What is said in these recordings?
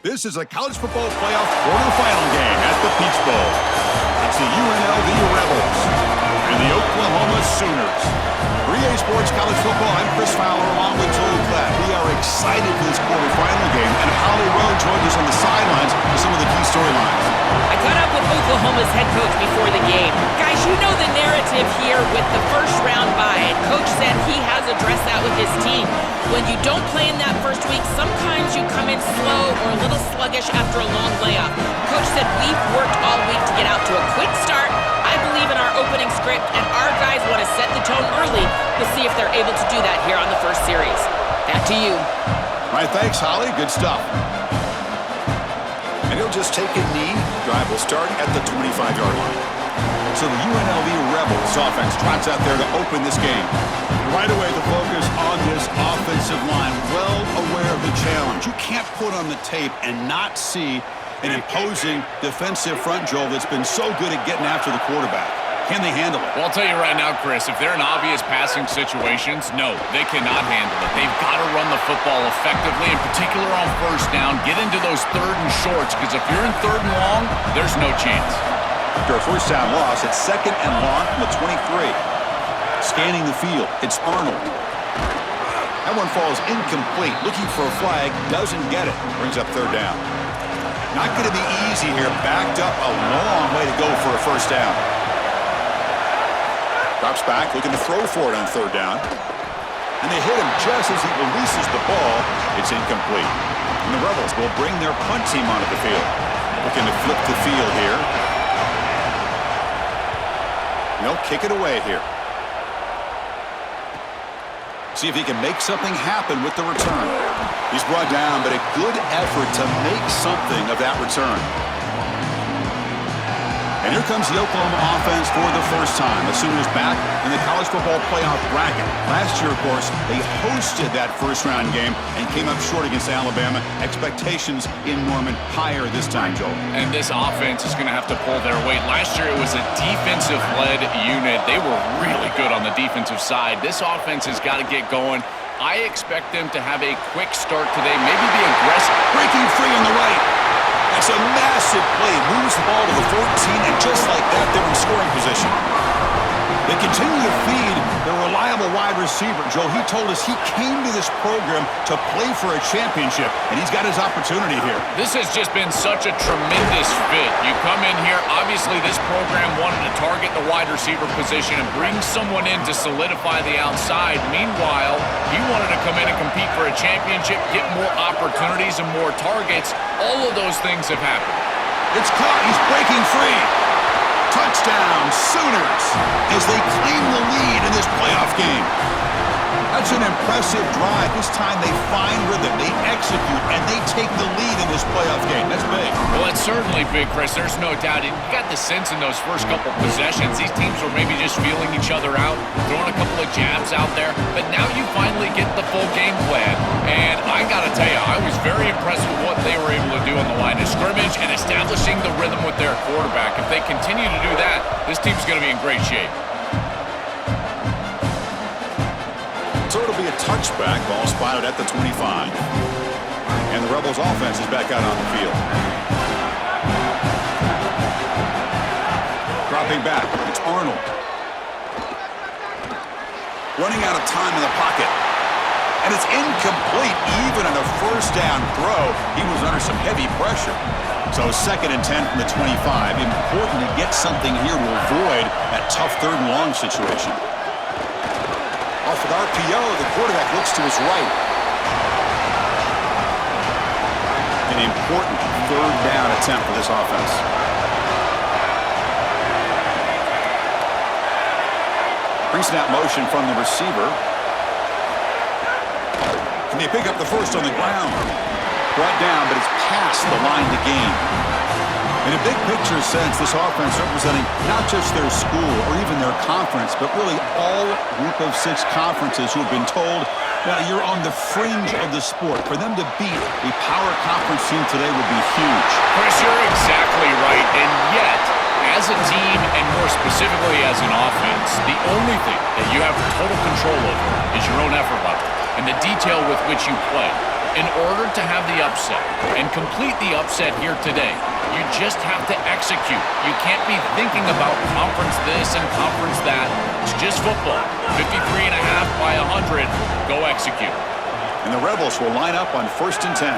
This is a college football playoff quarterfinal game at the Peach Bowl. It's the UNLV Rebels and the Oklahoma Sooners. 3A Sports College Football, I'm Chris Fowler along with Joel Klatt. We are excited for this quarterfinal game, and Holly Rowe joined us on the sidelines with some of the key storylines. I caught up with Oklahoma's head coach before the game. Guys, you know the narrative here with the first round bye, and Coach said he has addressed that with his team. When you don't play in that first week, sometimes you come in slow or a little sluggish after a long layoff. Coach said we've worked all week to get out to a quick start. I believe in our opening script, and our guys want to set the tone early. We'll see if they're able to do that here on the first series. Back to you. All right, thanks, Holly. Good stuff. And he'll just take a knee. Drive will start at the 25-yard line. So the UNLV Rebels offense trots out there to open this game. Right away, the focus on this offensive line. Well aware of the challenge. You can't put on the tape and not see an imposing defensive front, Joel, that's been so good at getting after the quarterback. Can they handle it? Well, I'll tell you right now, Chris, if they're in obvious passing situations, no, they cannot handle it. They've got to run the football effectively, in particular on first down. Get into those third and shorts, because if you're in third and long, there's no chance. After a first down loss, it's second and long from the 23. Scanning the field, it's Arnold. That one falls incomplete. Looking for a flag, doesn't get it. Brings up third down. Not going to be easy here. Backed up a long way to go for a first down. Drops back, looking to throw for it on third down. And they hit him just as he releases the ball. It's incomplete. And the Rebels will bring their punt team onto the field. Looking to flip the field here. They'll kick it away here. See if he can make something happen with the return. He's brought down, but a good effort to make something of that return. And here comes the Oklahoma offense for the first time. The Sooners back in the college football playoff bracket. Last year, of course, they hosted that first-round game and came up short against Alabama. Expectations in Norman higher this time, Joel. And this offense is going to have to pull their weight. Last year, it was a defensive-led unit. They were really good on the defensive side. This offense has got to get going. I expect them to have a quick start today, maybe be aggressive. Breaking free on the right. That's a massive play. Moves the ball to the 14, and just like that, they're in scoring position. They continue to feed their reliable wide receiver. Joe, he told us he came to this program to play for a championship, and he's got his opportunity here. This has just been such a tremendous fit. You come in here, obviously this program wanted to target the wide receiver position and bring someone in to solidify the outside. Meanwhile, he wanted to come in and compete for a championship, get more opportunities and more targets. All of those things have happened. It's caught. He's breaking free. Touchdown, Sooners, as they claim the lead in this playoff game. That's an impressive drive. This time they find rhythm, they execute, and they take the lead in this playoff game. That's big. Well, it's certainly big, Chris. There's no doubt. You got the sense in those first couple possessions, these teams were maybe just feeling each other out, throwing a couple of jabs out there. But now you finally get the full game plan. And I got to tell you, I was very impressed with what they were able to do on the line of scrimmage and establishing the rhythm with their quarterback. If they continue to do that, this team's going to be in great shape. So it'll be a touchback. Ball spotted at the 25. And the Rebels offense is back out on the field. Dropping back. It's Arnold. Running out of time in the pocket. And it's incomplete. Even on a first down throw, he was under some heavy pressure. So 2nd and 10 from the 25. Important to get something here to avoid that tough third and long situation. Off with RPO, the quarterback looks to his right. An important third down attempt for this offense. Brings it out motion from the receiver. Can they pick up the first on the ground? Brought down, but it's past the line to gain. In a big picture sense, this offense representing not just their school or even their conference, but really all group of 6 conferences who have been told, well, you're on the fringe of the sport. For them to beat a power conference team today would be huge. Chris, you're exactly right. And yet, as a team, and more specifically as an offense, the only thing that you have total control over is your own effort level and the detail with which you play. In order to have the upset and complete the upset here today, you just have to execute. You can't be thinking about conference this and conference that. It's just football. 53.5 by 100. Go execute. And the Rebels will line up on 1st and 10.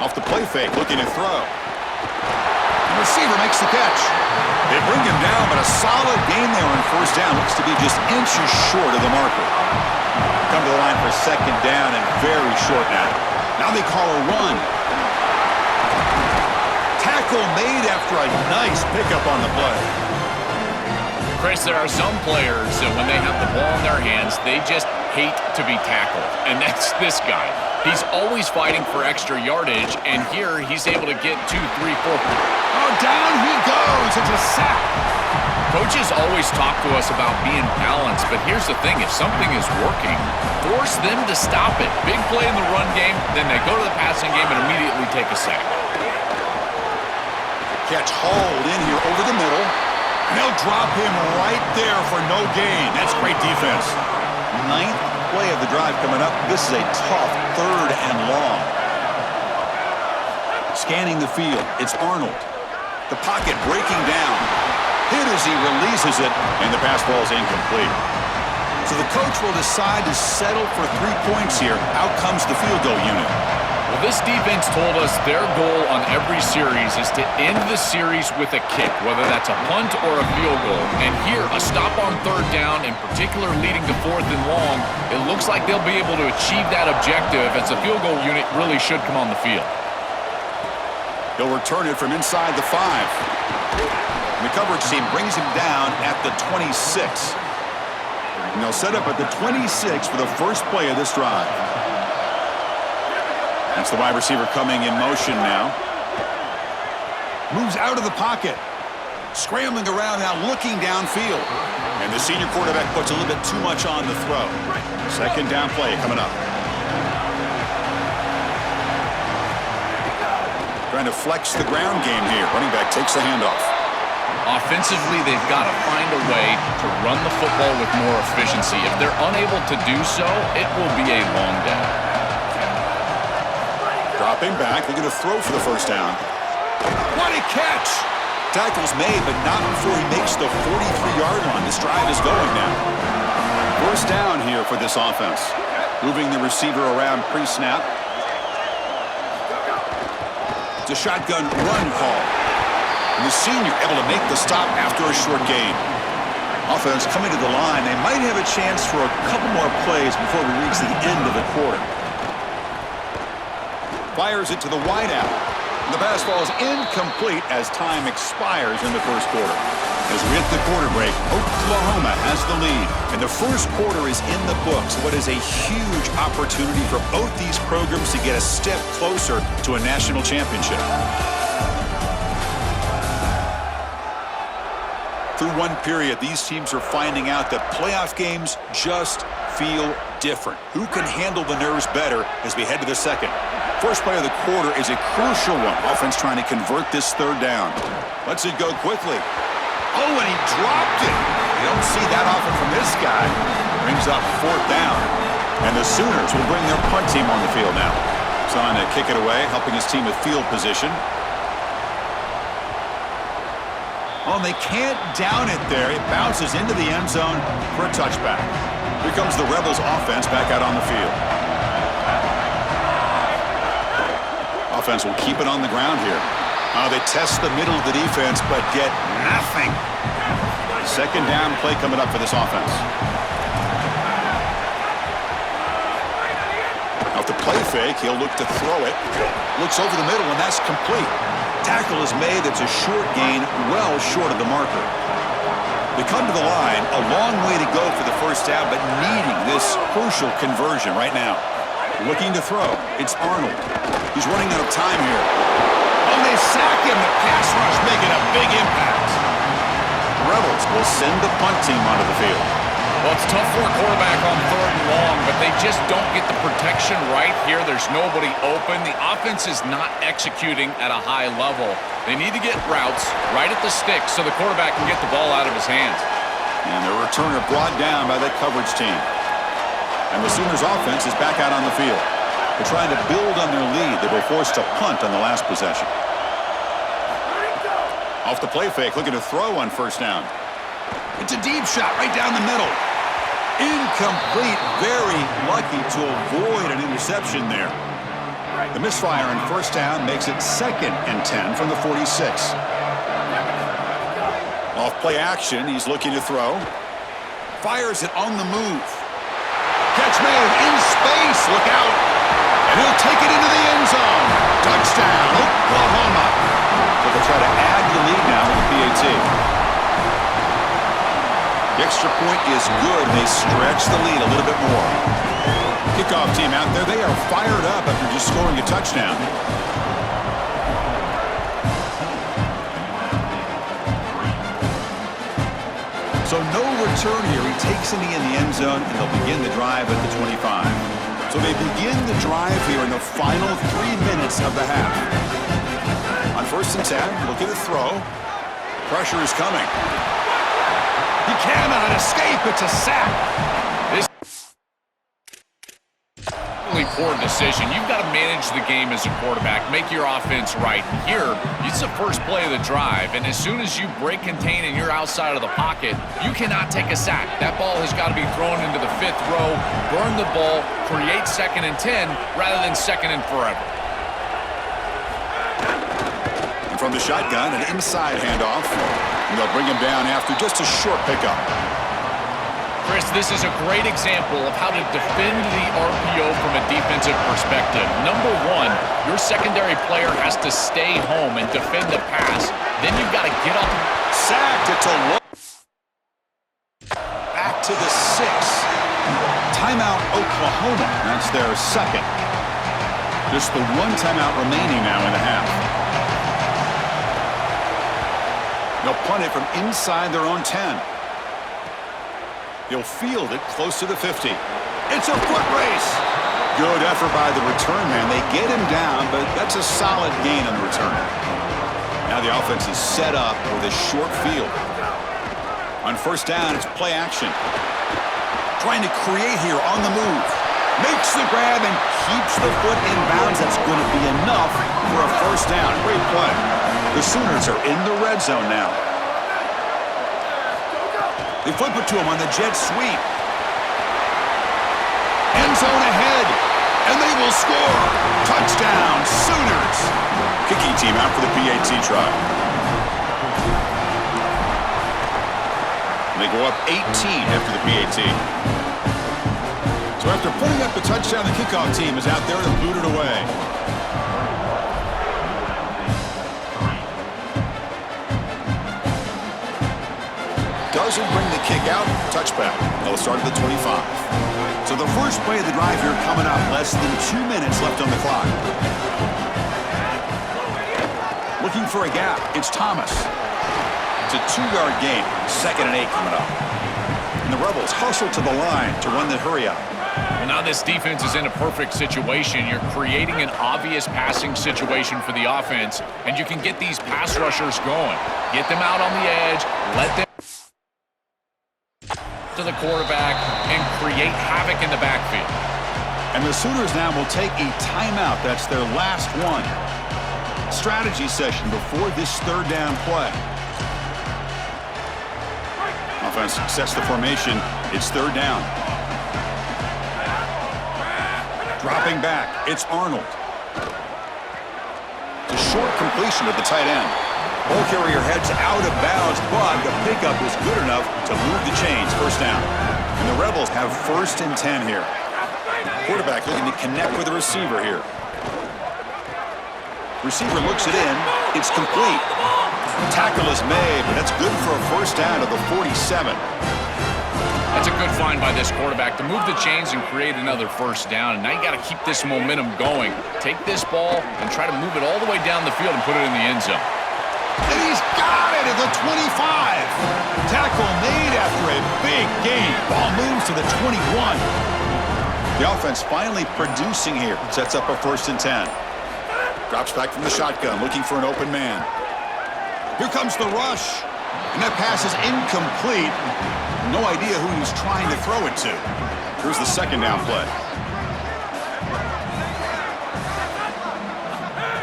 Off the play fake, looking to throw. The receiver makes the catch. They bring him down, but a solid gain there on 1st down. Looks to be just inches short of the marker. Come to the line for 2nd down and very short now. Now they call a run. Tackle made after a nice pickup on the play. Chris, there are some players that when they have the ball in their hands, they just hate to be tackled. And that's this guy. He's always fighting for extra yardage, and here he's able to get 2, 3, 4. Oh, down he goes. It's a sack. Coaches always talk to us about being balanced, but here's the thing. If something is working, force them to stop it. Big play in the run game, then they go to the passing game and immediately take a sack. Catch hauled in here over the middle. And they'll drop him right there for no gain. That's great defense. 9th play of the drive coming up. This is a tough 3rd and long. Scanning the field, it's Arnold. The pocket breaking down. Hit as he releases it, and the pass ball is incomplete. So the coach will decide to settle for 3 points here. Out comes the field goal unit. Well, this defense told us their goal on every series is to end the series with a kick, whether that's a punt or a field goal. And here, a stop on 3rd down, in particular leading to 4th and long, it looks like they'll be able to achieve that objective as the field goal unit really should come on the field. He'll return it from inside the 5. And the coverage team brings him down at the 26. And they'll set up at the 26 for the first play of this drive. That's the wide receiver coming in motion now. Moves out of the pocket. Scrambling around now, looking downfield. And the senior quarterback puts a little bit too much on the throw. 2nd down play coming up. Trying to flex the ground game here. Running back takes the handoff. Offensively, they've got to find a way to run the football with more efficiency. If they're unable to do so, it will be a long day. Dropping back, looking to throw for the 1st down. What a catch! Tackle's made, but not before he makes the 43-yard line. This drive is going now. 1st down here for this offense. Moving the receiver around pre-snap. It's a shotgun run call. And the senior able to make the stop after a short gain. Offense coming to the line. They might have a chance for a couple more plays before we reach the end of the quarter. Fires it to the wideout. And the pass ball is incomplete as time expires in the 1st quarter. As we hit the quarter break, Oklahoma has the lead. And the 1st quarter is in the books. What is a huge opportunity for both these programs to get a step closer to a national championship. Through one period, these teams are finding out that playoff games just feel different. Who can handle the nerves better as we head to the 2nd? First play of the quarter is a crucial one. Offense trying to convert this 3rd down. Lets it go quickly. Oh, and he dropped it. You don't see that often from this guy. Brings up 4th down. And the Sooners will bring their punt team on the field now. Trying to kick it away, helping his team with field position. Oh, and they can't down it there. It bounces into the end zone for a touchback. Here comes the Rebels offense back out on the field. Offense will keep it on the ground here. They test the middle of the defense, but get nothing. 2nd down play coming up for this offense. Off the play fake, he'll look to throw it. Looks over the middle, and that's complete. Tackle is made. That's a short gain, well short of the marker. They come to the line, a long way to go for the 1st down, but needing this crucial conversion right now. Looking to throw. It's Arnold. He's running out of time here. Oh, they sack him. The pass rush making a big impact. Rebels will send the punt team onto the field. Well, it's tough for a quarterback on 3rd and long, but they just don't get the protection right here. There's nobody open. The offense is not executing at a high level. They need to get routes right at the stick so the quarterback can get the ball out of his hands. And the returner brought down by that coverage team. And the Sooners offense is back out on the field. They're trying to build on their lead. They were forced to punt on the last possession. Off the play fake, looking to throw on 1st down. It's a deep shot right down the middle. Incomplete. Very lucky to avoid an interception there. The misfire on 1st down makes it 2nd and 10 from the 46. Off play action, he's looking to throw. Fires it on the move. Catch made in space. Look out. And he'll take it into the end zone. Touchdown, Oklahoma. So they'll try to add the lead now with the PAT. The extra point is good. They stretch the lead a little bit more. Kickoff team out there. They are fired up after just scoring a touchdown. So no return here. He takes it in the end zone, and they'll begin the drive at the 25. So they begin the drive here in the final 3 minutes of the half. On 1st and 10, look at the throw. Pressure is coming. He cannot escape. It's a sack. This really poor decision. You've got to manage the game as a quarterback, make your offense right. Here, it's the first play of the drive, and as soon as you break contain and you're outside of the pocket, you cannot take a sack. That ball has got to be thrown into the 5th row, burn the ball, create 2nd and 10 rather than 2nd and forever. And from the shotgun, an inside handoff. And they'll bring him down after just a short pickup. Chris, this is a great example of how to defend the RPO from a defensive perspective. Number 1, your secondary player has to stay home and defend the pass. Then you've got to get up. Sacked it to low. Back to the 6. Timeout, Oklahoma. That's their 2nd. Just the 1 timeout remaining now in the half. They'll punt it from inside their own 10. He'll field it close to the 50. It's a foot race. Good effort by the return man. They get him down, but that's a solid gain on the return. Now the offense is set up with a short field. On 1st down, it's play action. Trying to create here on the move. Makes the grab and keeps the foot in bounds. That's going to be enough for a 1st down. Great play. The Sooners are in the red zone now. They flip it to him on the jet sweep. End zone ahead, and they will score. Touchdown, Sooners. Kicking team out for the PAT try. They go up 18 after the PAT. So after putting up the touchdown, the kickoff team is out there to boot it away. Doesn't bring the kick out. Touchback. They'll start at the 25. So the first play of the drive here coming up. Less than 2 minutes left on the clock. Looking for a gap. It's Thomas. It's a 2-yard gain. 2nd and 8 coming up. And the Rebels hustle to the line to run the hurry up. Well, now this defense is in a perfect situation. You're creating an obvious passing situation for the offense, and you can get these pass rushers going. Get them out on the edge. Let them to the quarterback and create havoc in the backfield. And the Sooners now will take a timeout. That's their last one. Strategy session before this 3rd down play. Offense sets the formation. It's 3rd down. Dropping back. It's Arnold. It's a short completion to the tight end. Ball carrier heads out of bounds, but the pickup was good enough to move the chains. 1st down. And the Rebels have 1st and 10 here. Quarterback looking to connect with the receiver here. Receiver looks it in. It's complete. Tackle is made, but that's good for a 1st down to the 47. That's a good find by this quarterback to move the chains and create another first down. And now you got to keep this momentum going. Take this ball and try to move it all the way down the field and put it in the end zone. And he's got it at the 25. Tackle made after a big gain. Ball moves to the 21. The offense finally producing here. Sets up a 1st and 10. Drops back from the shotgun, looking for an open man. Here comes the rush. And that pass is incomplete. No idea who he was trying to throw it to. Here's the 2nd down play.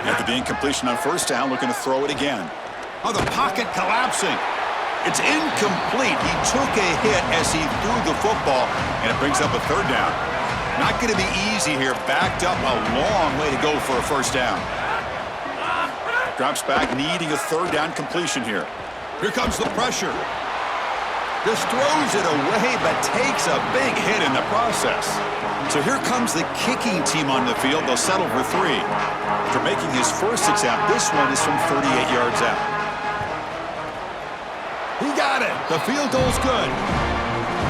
After the incompletion on 1st down, looking to throw it again. Oh, the pocket collapsing. It's incomplete. He took a hit as he threw the football, and it brings up a 3rd down. Not going to be easy here. Backed up a long way to go for a 1st down. Drops back, needing a 3rd down completion here. Here comes the pressure. Just throws it away, but takes a big hit in the process. So here comes the kicking team on the field. They'll settle for 3. After making his first attempt, this one is from 38 yards out. He got it. The field goal's good.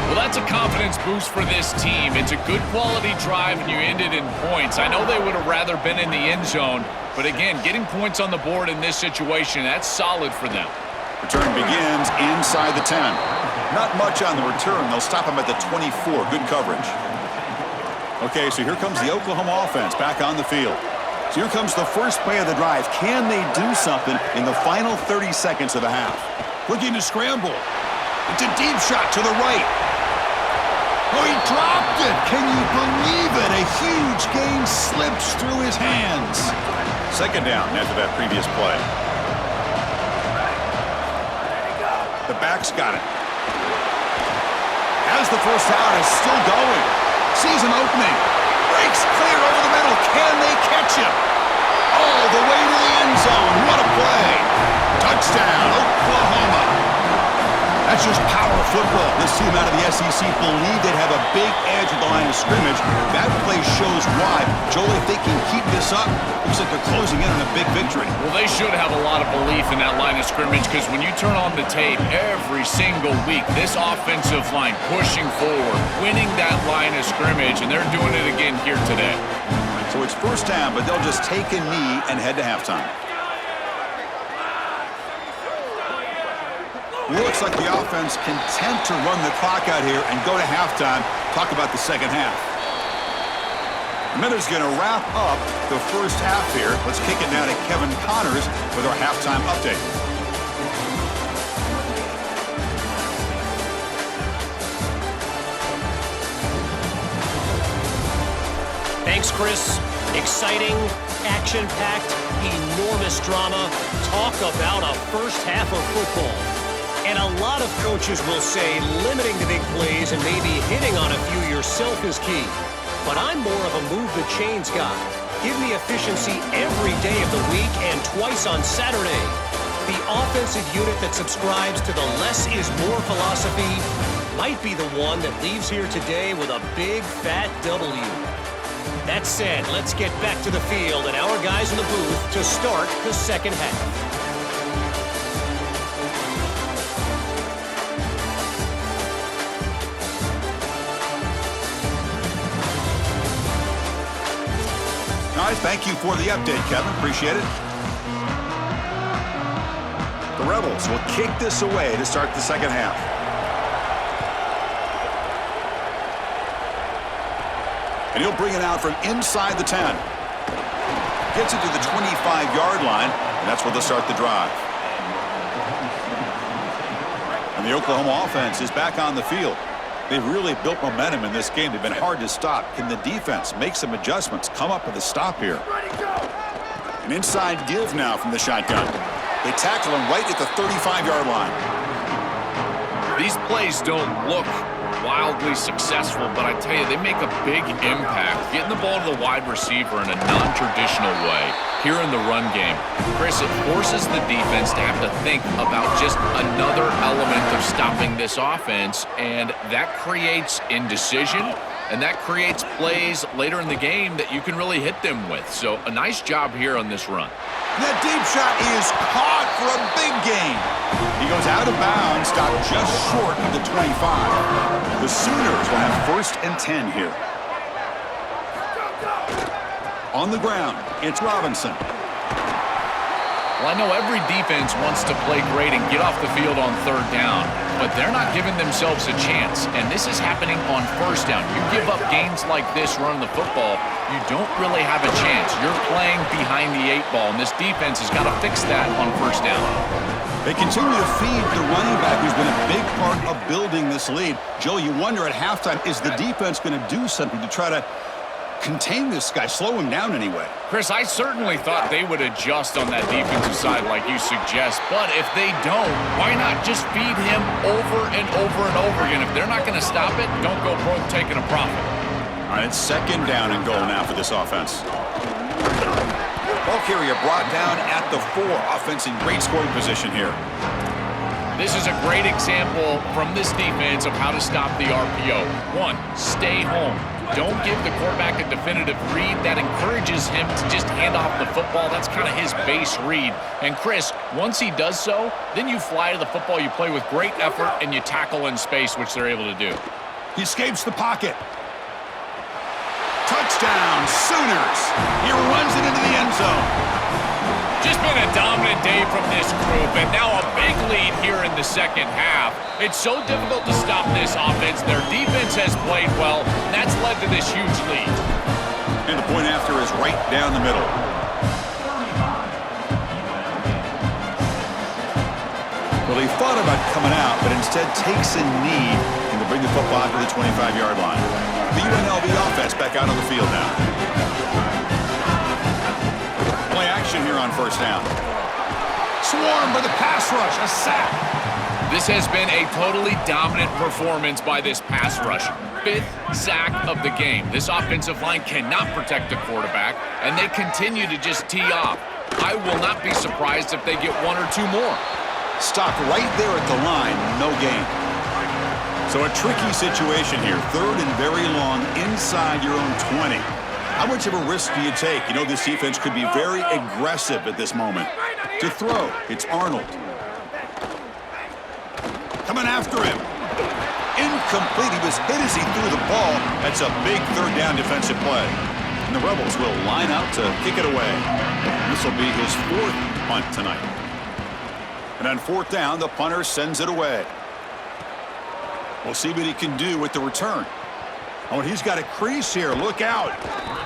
Well, that's a confidence boost for this team. It's a good quality drive, and you ended in points. I know they would have rather been in the end zone, but again, getting points on the board in this situation, that's solid for them. Return begins inside the 10. Not much on the return. They'll stop him at the 24. Good coverage. Okay, so here comes the Oklahoma offense back on the field. So here comes the first play of the drive. Can they do something in the final 30 seconds of the half? Looking to scramble. It's a deep shot to the right. Oh, he dropped it. Can you believe it? A huge gain slips through his hands. 2nd down after that previous play. The back's got it. As the first down is still going. Sees an opening. Breaks clear over the middle. Can they catch him? All the way to the end zone. What a play. Touchdown, Oklahoma. That's just power football. This team out of the SEC believe they'd have a big edge at the line of scrimmage. That play shows why. Joel, if they can keep this up, looks like they're closing in on a big victory. Well, they should have a lot of belief in that line of scrimmage because when you turn on the tape every single week, this offensive line pushing forward, winning that line of scrimmage, and they're doing it again here today. So it's 1st down, but they'll just take a knee and head to halftime. Looks like the offense content to run the clock out here and go to halftime. Talk about the 2nd half. Miller's going to wrap up the 1st half here. Let's kick it now to Kevin Connors with our halftime update. Thanks, Chris. Exciting, action-packed, enormous drama. Talk about a 1st half of football. And a lot of coaches will say limiting the big plays and maybe hitting on a few yourself is key. But I'm more of a move the chains guy. Give me efficiency every day of the week and twice on Saturday. The offensive unit that subscribes to the less is more philosophy might be the one that leaves here today with a big fat W. That said, let's get back to the field and our guys in the booth to start the 2nd half. All right, thank you for the update, Kevin. Appreciate it. The Rebels will kick this away to start the 2nd half. And he'll bring it out from inside the 10. Gets it to the 25-yard line, and that's where they'll start the drive. And the Oklahoma offense is back on the field. They've really built momentum in this game. They've been hard to stop. Can the defense make some adjustments, come up with a stop here? An inside give now from the shotgun. They tackle him right at the 35-yard line. These plays don't look wildly successful, but I tell you, they make a big impact. Getting the ball to the wide receiver in a non-traditional way here in the run game. Chris, it forces the defense to have to think about just another element of stopping this offense, and that creates indecision, and that creates plays later in the game that you can really hit them with. So a nice job here on this run. That deep shot is caught for a big gain. He goes out of bounds, stopped just short of the 25. The Sooners will have 1st and 10 here. On the ground, it's Robinson. Well, I know every defense wants to play great and get off the field on 3rd down, but they're not giving themselves a chance, and this is happening on 1st down. You give up gains like this running the football, you don't really have a chance. You're playing behind the 8 ball, and this defense has got to fix that on 1st down. They continue to feed the running back who's been a big part of building this lead. Joe, you wonder at halftime, is the defense going to do something to try to contain this guy, slow him down anyway? Chris, I certainly thought they would adjust on that defensive side like you suggest, but if they don't, why not just feed him over and over and over again? If they're not going to stop it, don't go broke taking a profit. All right, it's 2nd down and goal now for this offense. Ball carrier brought down at the 4. Offense in great scoring position here. This is a great example from this defense of how to stop the RPO. 1, stay home. Don't give the quarterback a definitive read. That encourages him to just hand off the football. That's kind of his base read. And Chris, once he does so, then you fly to the football, you play with great effort, and you tackle in space, which they're able to do. He escapes the pocket. Touchdown, Sooners. He runs it into the end zone. Just been a dominant day from this group, and now a big lead here in the 2nd half. It's so difficult to stop this offense. Their defense has played well, and that's led to this huge lead. And the point after is right down the middle. Well, he thought about coming out, but instead takes a knee and to bring the football out to the 25-yard line. The UNLV offense back out on the field now. Play action here on 1st down. Swarmed by the pass rush, a sack. This has been a totally dominant performance by this pass rush. 5th sack of the game. This offensive line cannot protect the quarterback, and they continue to just tee off. I will not be surprised if they get 1 or 2 more. Stopped right there at the line, no gain. So a tricky situation here. 3rd and very long inside your own 20. How much of a risk do you take? You know this defense could be very aggressive at this moment. To throw, it's Arnold. Coming after him. Incomplete. He was hit as he threw the ball. That's a big 3rd down defensive play. And the Rebels will line up to kick it away. This will be his 4th punt tonight. And on 4th down, the punter sends it away. We'll see what he can do with the return. Oh, and he's got a crease here. Look out.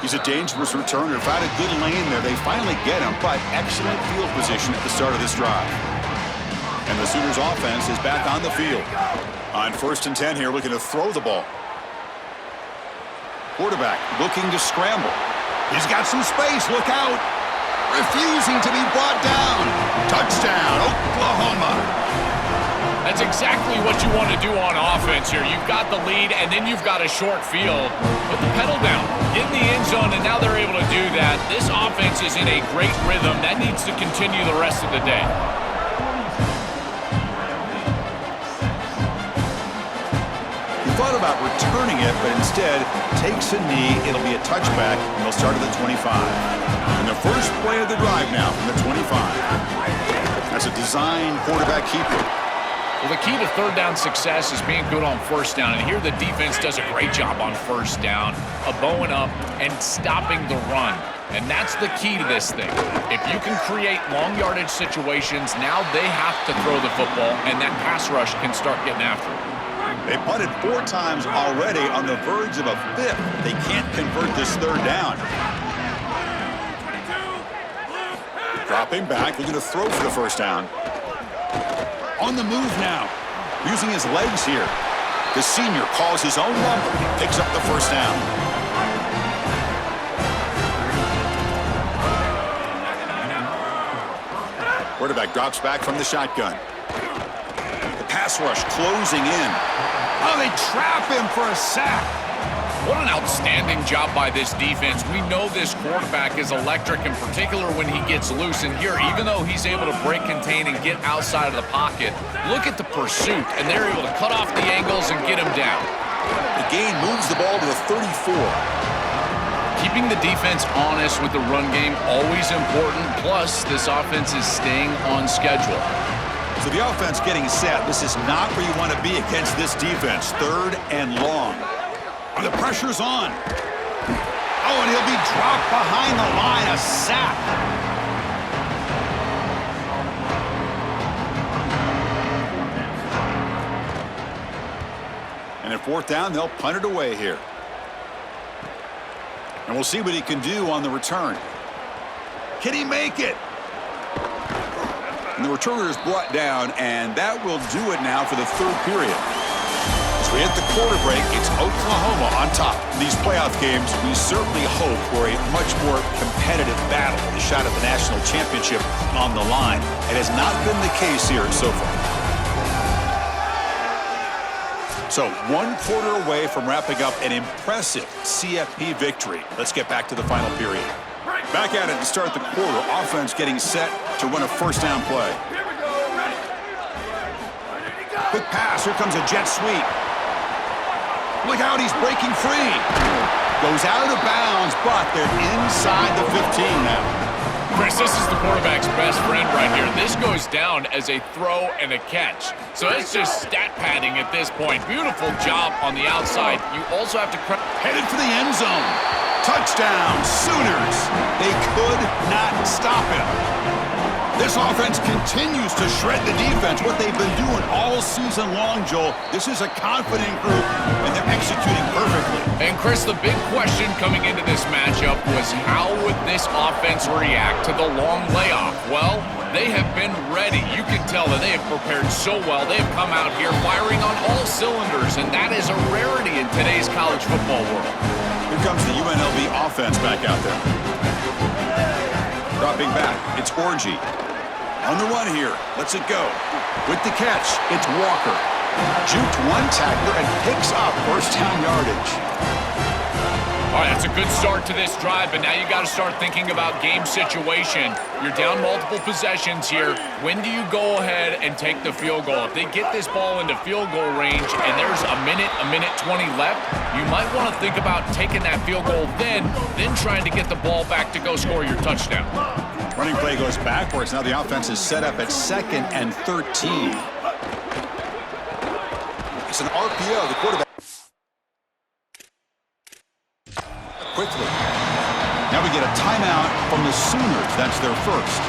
He's a dangerous returner. Found a good lane there. They finally get him, but excellent field position at the start of this drive. And the Sooners offense is back on the field. On 1st and 10 here, looking to throw the ball. Quarterback looking to scramble. He's got some space. Look out. Refusing to be brought down. Touchdown, Oklahoma. That's exactly what you want to do on offense here. You've got the lead, and then you've got a short field. Put the pedal down. Get in the end zone, and now they're able to do that. This offense is in a great rhythm. That needs to continue the rest of the day. He thought about returning it, but instead takes a knee. It'll be a touchback, and they'll start at the 25. And the first play of the drive now from the 25. That's a design quarterback keeper. Well, the key to 3rd down success is being good on 1st down, and here the defense does a great job on 1st down, bowing up and stopping the run. And that's the key to this thing. If you can create long yardage situations, now they have to throw the football, and that pass rush can start getting after it. They punted 4 times already, on the verge of a 5th. They can't convert this 3rd down. Dropping back, looking to throw for the 1st down. On the move now, using his legs here. The senior calls his own number. He picks up the 1st down. Quarterback drops back from the shotgun. The pass rush closing in. Oh, they trap him for a sack. What an outstanding job by this defense. We know this quarterback is electric, in particular when he gets loose. And here, even though he's able to break, contain, and get outside of the pocket, look at the pursuit, and they're able to cut off the angles and get him down. The gain moves the ball to the 34. Keeping the defense honest with the run game, always important. Plus, this offense is staying on schedule. So the offense getting set. This is not where you want to be against this defense. 3rd and long. And the pressure's on. Oh, and he'll be dropped behind the line. A sack. And at 4th down, they'll punt it away here. And we'll see what he can do on the return. Can he make it? And the returner is brought down, and that will do it now for the 3rd period. As we hit the quarter break, it's Oklahoma on top. In these playoff games, we certainly hope for a much more competitive battle, a shot at the national championship on the line. It has not been the case here so far. So 1 quarter away from wrapping up an impressive CFP victory. Let's get back to the final period. Back at it to start the quarter. Offense getting set to run a 1st down play. Quick pass. Here comes a jet sweep. Look out, he's breaking free. Goes out of bounds, but they're inside the 15 now. Chris, this is the quarterback's best friend right here. This goes down as a throw and a catch. So it's just stat padding at this point. Beautiful job on the outside. You also have to... Headed for the end zone. Touchdown, Sooners. They could not stop him. This offense continues to shred the defense, what they've been doing all season long, Joel. This is a confident group, and they're executing perfectly. And, Chris, the big question coming into this matchup was how would this offense react to the long layoff? Well, they have been ready. You can tell that they have prepared so well. They have come out here firing on all cylinders, and that is a rarity in today's college football world. Here comes the UNLV offense back out there. Dropping back, it's Orji. On the run here, lets it go. With the catch, it's Walker. Juked one tackler and picks up 1st down yardage. All right, that's a good start to this drive, but now you got to start thinking about game situation. You're down multiple possessions here. When do you go ahead and take the field goal? If they get this ball into field goal range and there's a minute 20 left, you might want to think about taking that field goal then trying to get the ball back to go score your touchdown. Running play goes backwards. Now the offense is set up at 2nd and 13. It's an RPO. The quarterback quickly. Now we get a timeout from the Sooners. That's their 1st.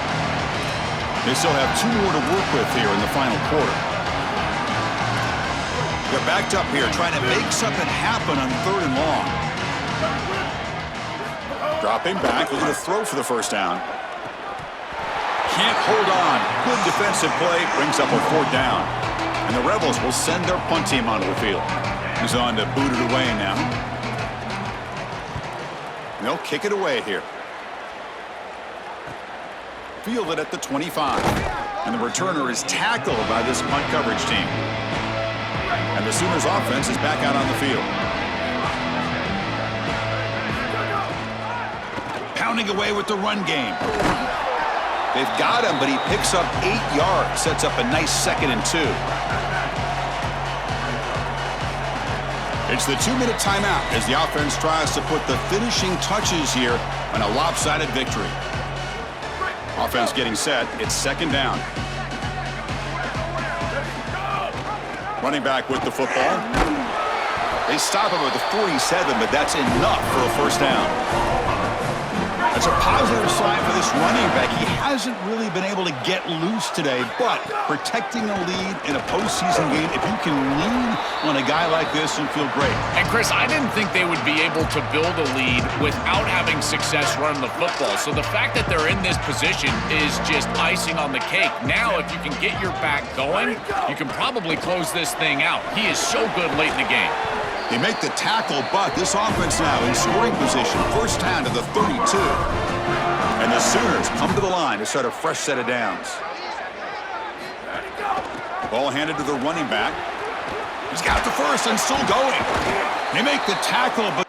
They still have 2 more to work with here in the final quarter. They're backed up here, trying to make something happen on 3rd and long. Dropping back, looking to throw for the 1st down. Can't hold on. Good defensive play, brings up a 4th down. And the Rebels will send their punt team onto the field. He's on to boot it away now. And they'll kick it away here. Fielded at the 25. And the returner is tackled by this punt coverage team. And the Sooners offense is back out on the field. Pounding away with the run game. They've got him, but he picks up 8 yards. Sets up a nice 2nd and 2. It's the 2-minute timeout as the offense tries to put the finishing touches here on a lopsided victory. Offense getting set. It's 2nd down. Running back with the football. They stop him at the 47, but that's enough for a 1st down. That's a positive sign for this running back. He hasn't really been able to get loose today, but protecting a lead in a postseason game, if you can lean on a guy like this, you feel great. And, Chris, I didn't think they would be able to build a lead without having success running the football. So the fact that they're in this position is just icing on the cake. Now, if you can get your back going, you can probably close this thing out. He is so good late in the game. They make the tackle, but this offense now in scoring position. 1st down to the 32. And the Sooners come to the line to start a fresh set of downs. Ball handed to the running back. He's got the 1st and still going. They make the tackle, but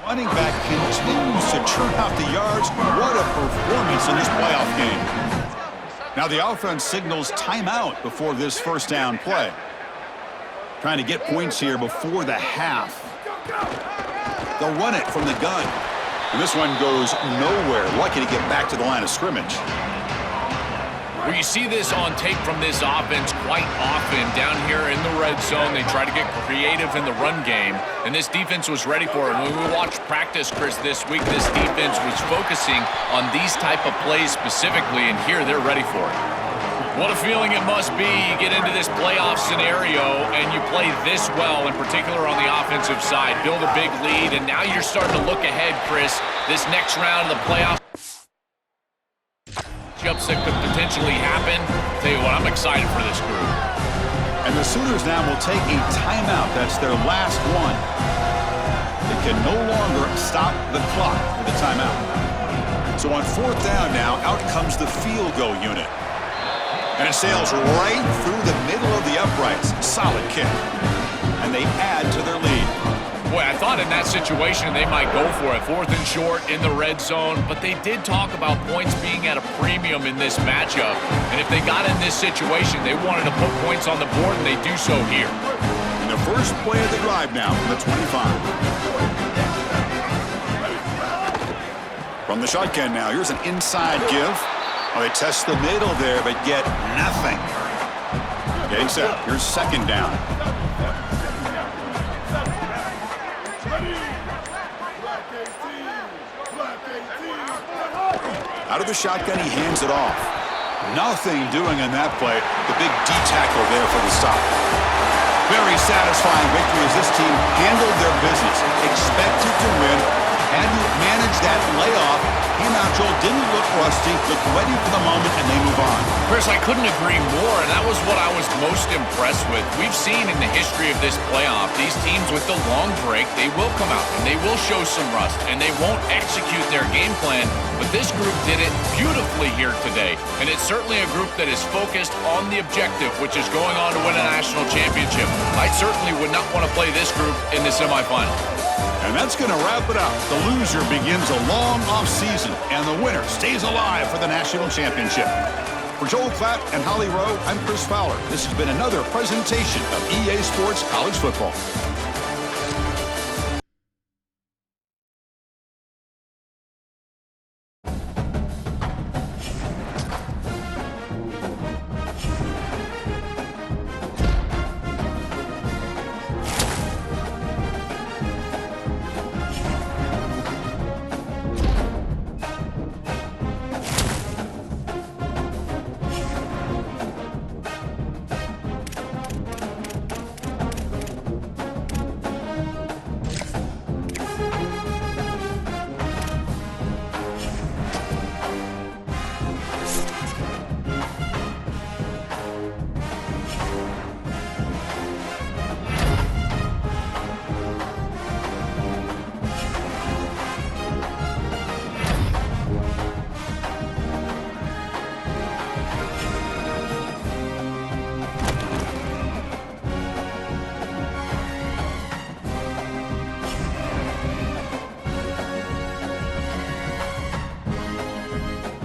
running back continues to churn out the yards. What a performance in this playoff game. Now the offense signals timeout before this 1st down play. Trying to get points here before the half. They'll run it from the gun. And this one goes nowhere. Lucky to get back to the line of scrimmage. Well, you see this on tape from this offense quite often. Down here in the red zone, they try to get creative in the run game, and this defense was ready for it. When we watched practice, Chris, this week, this defense was focusing on these type of plays specifically, and here they're ready for it. What a feeling it must be. You get into this playoff scenario, and you play this well, in particular on the offensive side. Build a big lead, and now you're starting to look ahead, Chris. This next round of the playoffs that could potentially happen. Tell you what, I'm excited for this group. And the Sooners now will take a timeout. That's their last one. They can no longer stop the clock with a timeout. So on 4th down now, out comes the field goal unit. And it sails right through the middle of the uprights. Solid kick. And they add to their lead. Boy, I thought in that situation they might go for it. 4th and short in the red zone, but they did talk about points being at a premium in this matchup. And if they got in this situation, they wanted to put points on the board, and they do so here. And the first play of the drive now from the 25. From the shotgun now, here's an inside give. Oh, they test the middle there, but get nothing. Getting set. Here's 2nd down. Out of the shotgun, he hands it off. Nothing doing in that play. The big D tackle there for the stop. Very satisfying victory as this team handled their business. Expected to win. Had to manage that layoff. Came out, Joel, didn't look rusty. Looked ready for the moment, and they move on. Chris, I couldn't agree more, and that was what I was most impressed with. We've seen in the history of this playoff, these teams with the long break, they will come out, and they will show some rust, and they won't execute their game plan. But this group did it beautifully here today, and it's certainly a group that is focused on the objective, which is going on to win a national championship. I certainly would not want to play this group in the semifinal. And that's going to wrap it up. The loser begins a long offseason, and the winner stays alive for the national championship. For Joel Klatt and Holly Rowe, I'm Chris Fowler. This has been another presentation of EA Sports College Football.